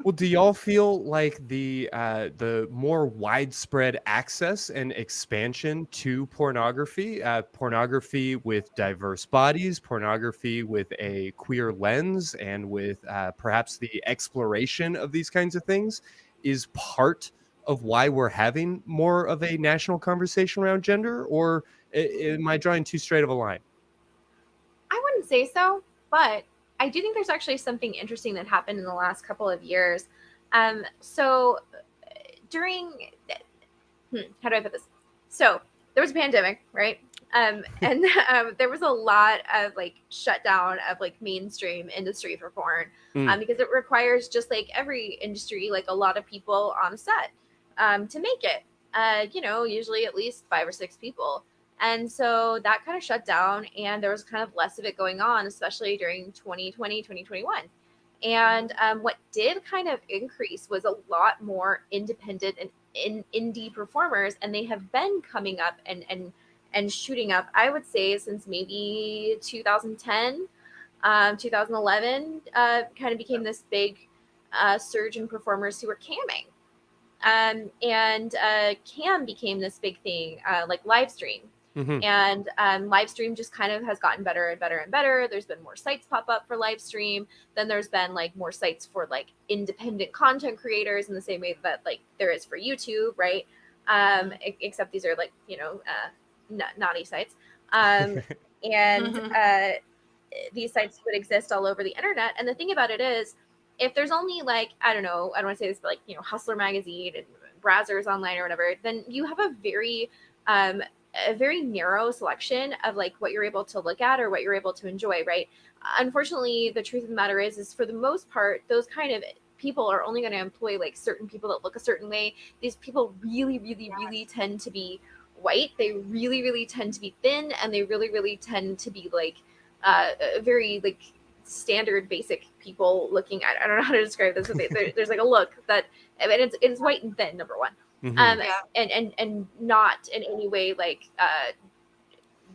Well, do y'all feel like the more widespread access and expansion to pornography with diverse bodies, pornography with a queer lens, and with perhaps the exploration of these kinds of things, is part of why we're having more of a national conversation around gender? Or am I drawing too straight of a line? I wouldn't say so, but I do think there's actually something interesting that happened in the last couple of years. So during, how do I put this? So there was a pandemic, right? And there was a lot of like shutdown of like mainstream industry for porn, Mm. because it requires, just like every industry, like a lot of people on a set to make it. Usually at least 5 or 6 people. And so that kind of shut down, and there was kind of less of it going on, especially during 2020, 2021. And what did kind of increase was a lot more independent and indie performers, and they have been coming up and shooting up, I would say, since maybe 2010, 2011, kind of became this big surge in performers who were camming. And cam became this big thing, like live stream. Hmm. And live stream just kind of has gotten better and better and better. There's been more sites pop up for live stream. Then there's been like more sites for like independent content creators in the same way that like there is for YouTube, right? Except these are like, naughty sites. And these sites would exist all over the internet. And the thing about it is, if there's only like, I don't want to say this, but like, Hustler Magazine and Brazzers Online or whatever, then you have a very narrow selection of like what you're able to look at or what you're able to enjoy, right? Unfortunately, the truth of the matter is for the most part, those kind of people are only going to employ like certain people that look a certain way. These people really, really, really tend to be white. They really, really tend to be thin, and they really, really tend to be like very like standard basic people looking at. I don't know how to describe this, but there's like a look that, I mean, it's white and thin, number one. Hmm. And not in any way like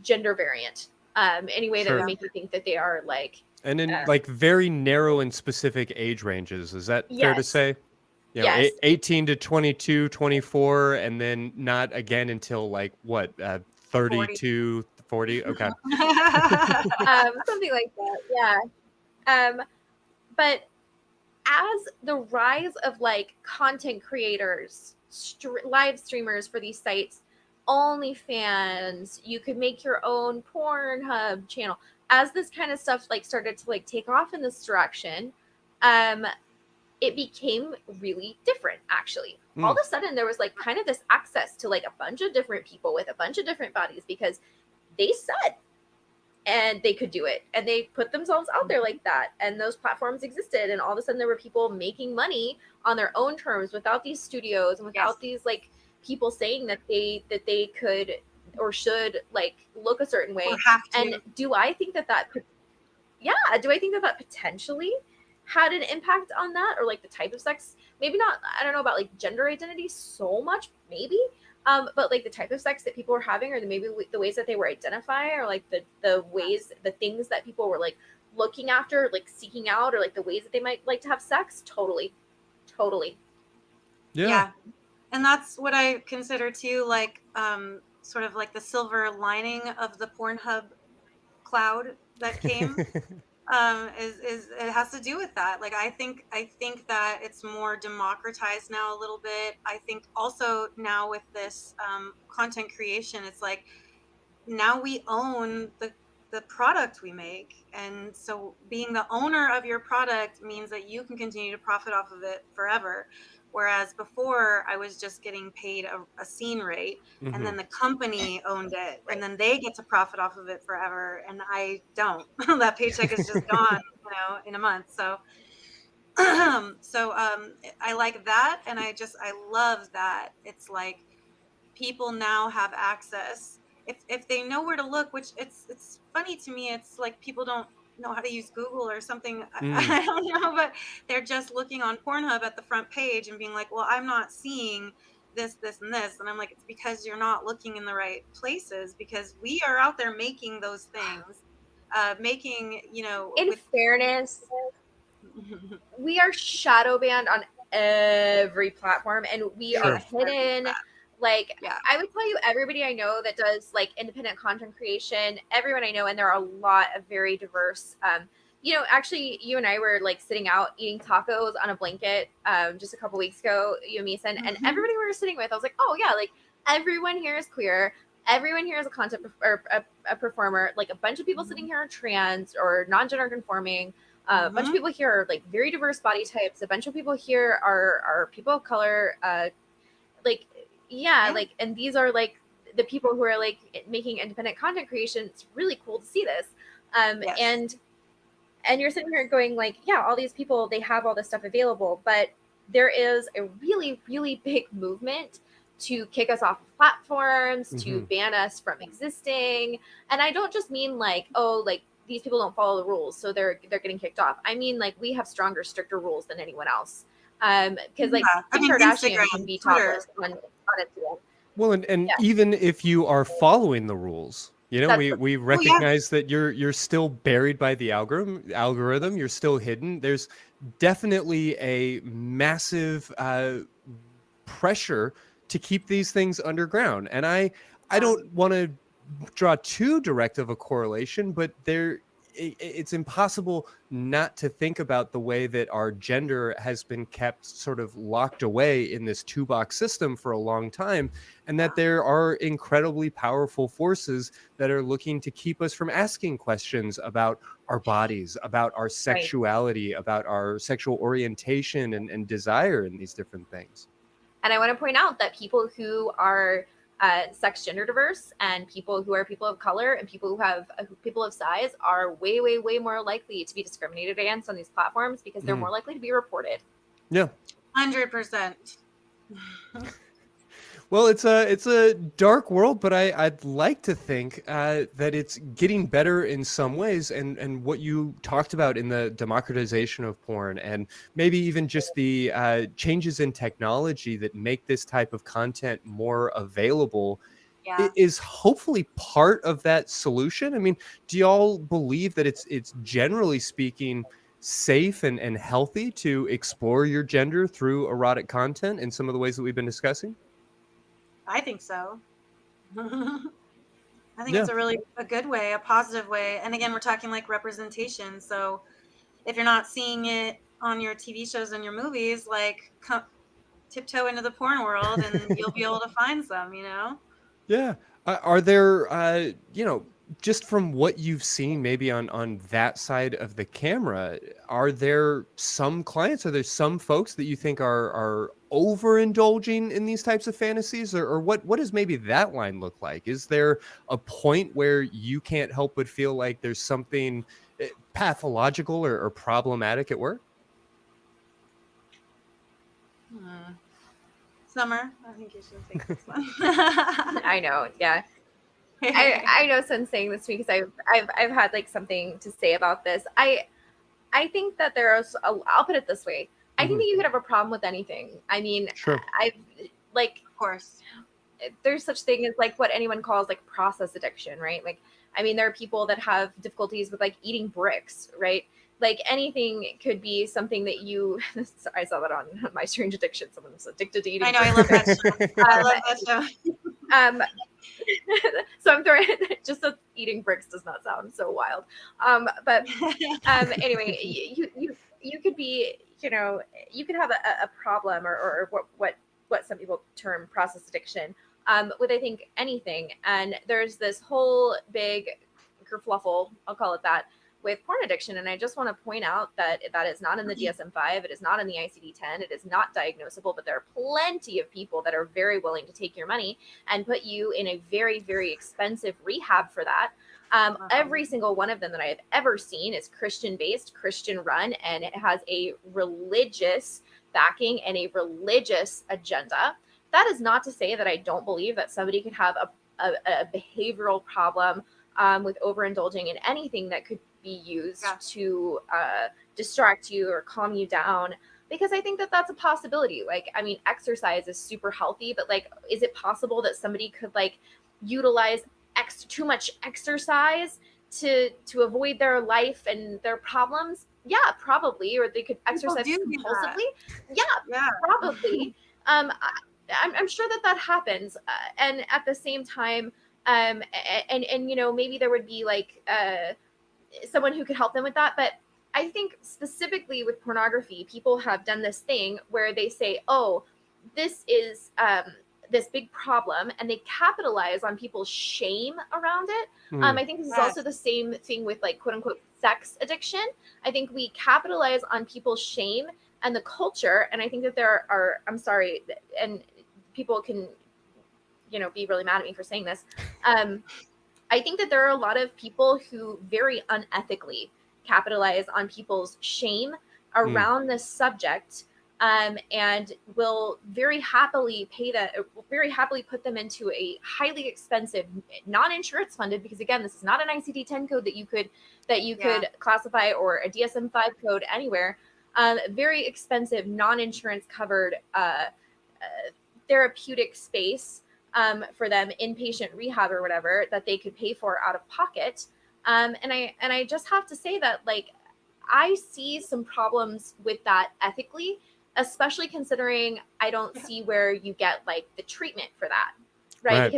gender variant, any way that Sure. would make you think that they are like. And in like very narrow and specific age ranges. Is that fair to Yes. say? Yes. 18 to 22, 24, and then not again until like what, 32, 40? Okay. Something like that. Yeah. But as the rise of like content creators, live streamers for these sites, OnlyFans, you could make your own Pornhub channel. As this kind of stuff like started to like take off in this direction, it became really different. Actually, all of a sudden there was like kind of this access to like a bunch of different people with a bunch of different bodies, because they said and they could do it, and they put themselves out there like that, and those platforms existed, and all of a sudden there were people making money on their own terms without these studios and without these like people saying that they could or should like look a certain way. And do I think that potentially had an impact on that, or like the type of sex? Maybe not. I don't know about like gender identity so much, maybe. But like the type of sex that people were having, or maybe the ways that they were identifying, or like the things that people were like looking after, like seeking out, or like the ways that they might like to have sex. Totally. Yeah. And that's what I consider too, like sort of like the silver lining of the Pornhub cloud that came. Is it has to do with that. Like I think that it's more democratized now a little bit. I think also now with this content creation, it's like now we own the product we make, and so being the owner of your product means that you can continue to profit off of it forever. Whereas before, I was just getting paid a scene rate, and then the company owned it, and then they get to profit off of it forever, and I don't. That paycheck is just gone, in a month. So, I like that, and I love that it's like people now have access if they know where to look. Which it's funny to me. It's like people don't know how to use Google or something. I don't know, but they're just looking on Pornhub at the front page and being like, well, I'm not seeing this, and this. And I'm like, it's because you're not looking in the right places, because we are out there making those things, In fairness, we are shadow banned on every platform, and we are hidden. Like, Yeah. I would tell you, everybody I know that does like independent content creation, everyone I know, and there are a lot of very diverse. You know, actually, you and I were like sitting out eating tacos on a blanket just a couple weeks ago, you and me, Sinn, and everybody we were sitting with, I was like, oh yeah, like everyone here is queer. Everyone here is a content or a performer. Like a bunch of people sitting here are trans or non-gender conforming. A bunch of people here are like very diverse body types. A bunch of people here are people of color. Like, yeah, like, and these are like the people who are like making independent content creation. It's really cool to see this. And you're sitting here going like, yeah, all these people, they have all this stuff available, but there is a really, really big movement to kick us off of platforms, to ban us from existing. And I don't just mean like, oh, like these people don't follow the rules, so they're getting kicked off. I mean, like, we have stronger, stricter rules than anyone else. Because like Kim Kardashian can be topless on Instagram. Well, and even if you are following the rules, you know, we recognize that you're still buried by the algorithm. You're still hidden. There's definitely a massive pressure to keep these things underground. And I don't want to draw too direct of a correlation, but it's impossible not to think about the way that our gender has been kept sort of locked away in this two-box system for a long time, and that there are incredibly powerful forces that are looking to keep us from asking questions about our bodies, about our sexuality, about our sexual orientation and desire and these different things. And I want to point out that people who are sex gender diverse and people who are people of color and people who have people of size are way, way, way more likely to be discriminated against on these platforms because they're more likely to be reported. Yeah. 100%. Well, it's a dark world, but I'd like to think that it's getting better in some ways. And what you talked about in the democratization of porn, and maybe even just the changes in technology that make this type of content more available, is hopefully part of that solution. I mean, do y'all believe that it's generally speaking safe and healthy to explore your gender through erotic content in some of the ways that we've been discussing? I think so. I think it's a good way, a positive way. And again, we're talking like representation. So if you're not seeing it on your TV shows and your movies, like tiptoe into the porn world and you'll be able to find some, you know? Yeah. Are there, you know, just from what you've seen maybe on that side of the camera, are there some clients, are there some folks that you think are overindulging in these types of fantasies, or what does maybe that line look like? Is there a point where you can't help but feel like there's something pathological or problematic at work? Summer, I think you should take this one. I know, yeah. I know Sinn's saying this because I've had like something to say about this. I think that I'll put it this way. I think that you could have a problem with anything. I mean, I've like, of course, there's such thing as like what anyone calls like process addiction, right? Like, I mean, there are people that have difficulties with like eating bricks, right? Like anything could be something that you. I saw that on My Strange Addiction. Someone's addicted to eating. I know. I love that show. I love that show. So I'm throwing just that eating bricks does not sound so wild. But anyway, you could be, you know, you could have a problem or what some people term process addiction with, I think, anything. And there's this whole big kerfluffle, I'll call it that, with porn addiction. And I just want to point out that is not in the DSM-5. It is not in the ICD-10. It is not diagnosable, but there are plenty of people that are very willing to take your money and put you in a very, very expensive rehab for that. Every single one of them that I have ever seen is Christian-based, Christian-run, and it has a religious backing and a religious agenda. That is not to say that I don't believe that somebody could have a behavioral problem with overindulging in anything that could be used to distract you or calm you down, because I think that that's a possibility. Like, I mean, exercise is super healthy, but like, is it possible that somebody could like utilize too much exercise to avoid their life and their problems? Yeah, probably, or they could People exercise do that. compulsively. Yeah, Yeah. probably. I'm sure that that happens, and at the same time, and you know, maybe there would be like someone who could help them with that. But I think specifically with pornography, people have done this thing where they say, "Oh, this is this big problem," and they capitalize on people's shame around it. Mm. I think this is Yes. also the same thing with like quote unquote sex addiction. I think we capitalize on people's shame and the culture, and I think that there are, I'm sorry, and people can, you know, be really mad at me for saying this. I think that there are a lot of people who very unethically capitalize on people's shame around this subject, and will very happily very happily put them into a highly expensive, non-insurance funded, because again, this is not an ICD-10 code that you could classify, or a DSM-5 code anywhere. Very expensive, non-insurance covered therapeutic space for them, inpatient rehab or whatever, that they could pay for out of pocket. And I just have to say that, like, I see some problems with that ethically, especially considering I don't see where you get like the treatment for that, right?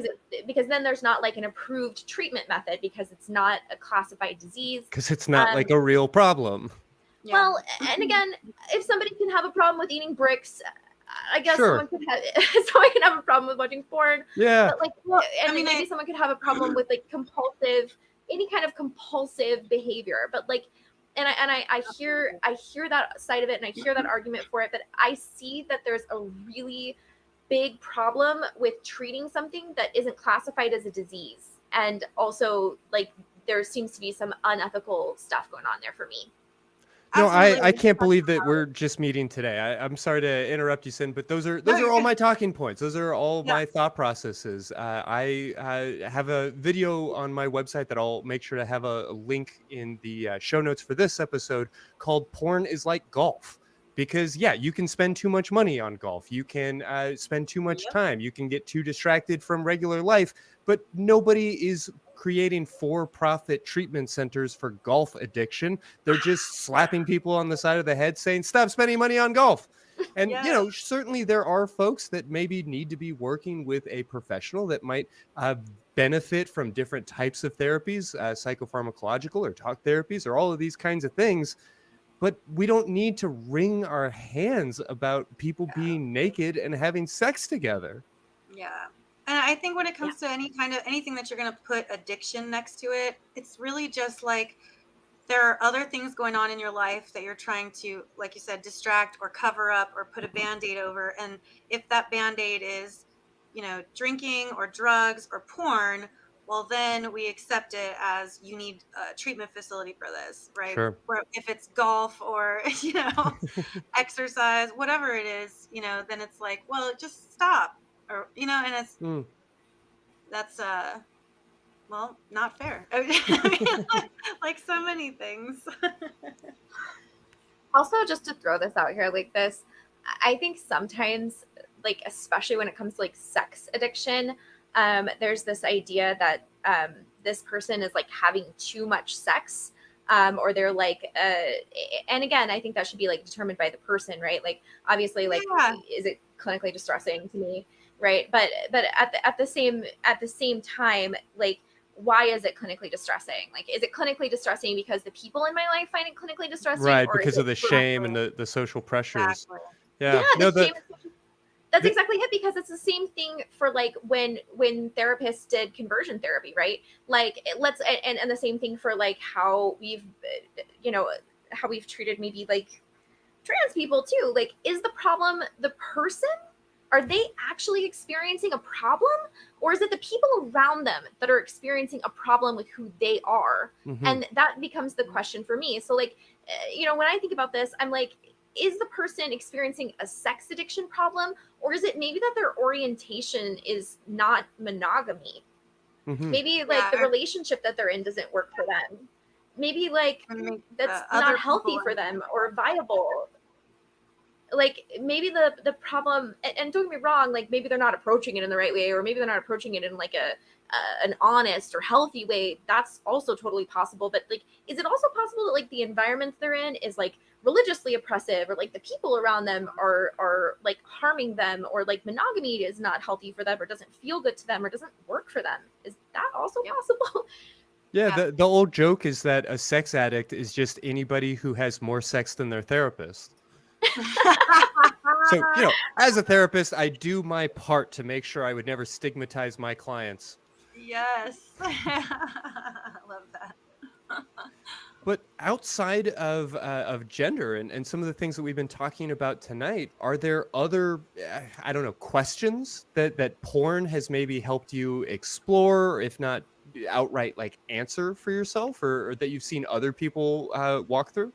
Because then there's not like an approved treatment method, because it's not a classified disease. Because it's not like a real problem. Yeah. Well, and again, if somebody can have a problem with eating bricks, I guess Sure. someone can have a problem with watching porn. Yeah. But like, and maybe someone could have a problem with like any kind of compulsive behavior. But like, and I hear that side of it, and I hear that argument for it. But I see that there's a really big problem with treating something that isn't classified as a disease, and also like there seems to be some unethical stuff going on there for me. No, I can't believe that we're just meeting today. I'm sorry to interrupt you, Sinn, but those are all my talking points. Those are all my thought processes. I have a video on my website that I'll make sure to have a link in the show notes for this episode, called "Porn is Like Golf." Because you can spend too much money on golf. You can spend too much time. You can get too distracted from regular life. But nobody is creating for-profit treatment centers for golf addiction. They're just slapping people on the side of the head saying, "Stop spending money on golf." And, you know, certainly there are folks that maybe need to be working with a professional that might benefit from different types of therapies, psychopharmacological or talk therapies, or all of these kinds of things. But we don't need to wring our hands about people being naked and having sex together. Yeah. And I think when it comes to anything that you're going to put addiction next to it, it's really just like there are other things going on in your life that you're trying to, like you said, distract or cover up or put a Band-Aid over. And if that Band-Aid is, you know, drinking or drugs or porn, well, then we accept it as you need a treatment facility for this, right? Sure. Where if it's golf or, you know, exercise, whatever it is, you know, then it's like, well, just stop. Or, you know, and it's, that's, well, not fair. I mean, like so many things. Also, just to throw this out here like this, I think sometimes, like, especially when it comes to like sex addiction, there's this idea that this person is like having too much sex, or they're like, and again, I think that should be like determined by the person, right? Like, obviously, like, is it clinically distressing to me, right? But at the same time, like, why is it clinically distressing? Like, is it clinically distressing because the people in my life find it clinically distressing, right? or Because of the shame and the social pressures. Exactly. Yeah, no, that's exactly it, because it's the same thing for like when therapists did conversion therapy, right? Like, and the same thing for like how we've, you know, how we've treated maybe like trans people too. Like, is the problem the person? Are they actually experiencing a problem, or is it the people around them that are experiencing a problem with who they are? And that becomes the question for me. So like, you know, when I think about this, I'm like, is the person experiencing a sex addiction problem, or is it maybe that their orientation is not monogamy? Maybe like the relationship that they're in doesn't work for them. Maybe like that's not healthy for them or viable. like maybe the problem, and don't get me wrong, like maybe they're not approaching it in the right way, or maybe they're not approaching it in like an honest or healthy way. That's also totally possible. But like, is it also possible that like the environment they're in is like religiously oppressive, or like the people around them are like harming them, or like monogamy is not healthy for them, or doesn't feel good to them, or doesn't work for them? Is that also possible? Yeah, Yeah. the old joke is that a sex addict is just anybody who has more sex than their therapist. So, as a therapist, I do my part to make sure I would never stigmatize my clients. Yes. I love that. But outside of gender and some of the things that we've been talking about tonight, are there other I don't know, questions that porn has maybe helped you explore, or if not outright like answer for yourself, or that you've seen other people walk through?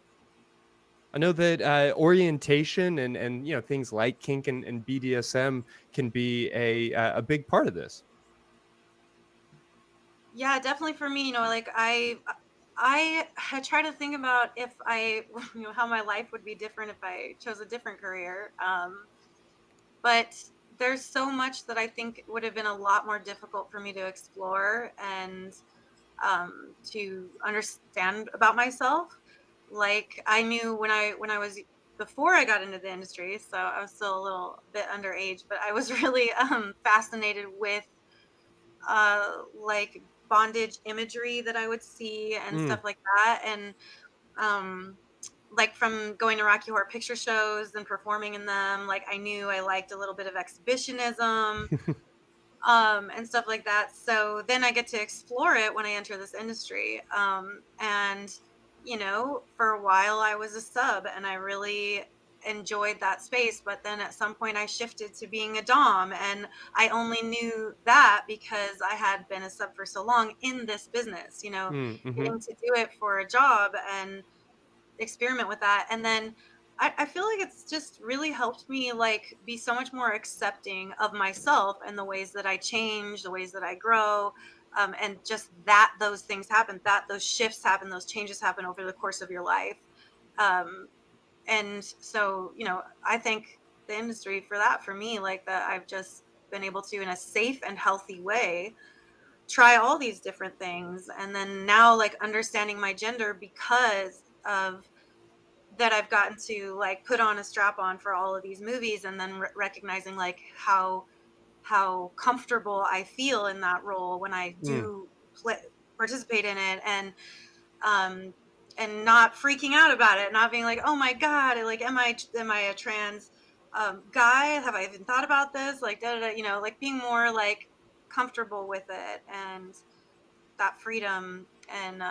I know that orientation and things like kink and BDSM can be a big part of this. Yeah, definitely for me, like I had tried to think about if I, how my life would be different if I chose a different career. But there's so much that I think would have been a lot more difficult for me to explore and to understand about myself. Like I knew when I was before I got into the industry, so I was still a little bit underage, but I was really fascinated with like bondage imagery that I would see and Mm. stuff like that. And um, like from going to Rocky Horror Picture Shows and performing in them, like I knew I liked a little bit of exhibitionism and stuff like that. So then I get to explore it when I enter this industry. And for a while I was a sub and I really enjoyed that space, but then at some point I shifted to being a dom, and I only knew that because I had been a sub for so long in this business, Mm-hmm. getting to do it for a job and experiment with that. And then I feel like it's just really helped me like be so much more accepting of myself and the ways that I change, the ways that I grow. And just that those things happen, that those shifts happen, those changes happen over the course of your life. Um, and so, I thank the industry for that, for me, like that I've just been able to, in a safe and healthy way, try all these different things. And then now, like understanding my gender because of that, I've gotten to like put on a strap on for all of these movies, and then recognizing like how comfortable I feel in that role when I Mm. do play, participate in it. Um and not freaking out about it, not being like, oh my god, like am I a trans guy, have I even thought about this, like da, da, da, like being more like comfortable with it and that freedom. And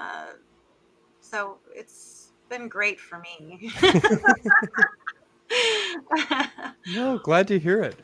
so it's been great for me. No, glad to hear it.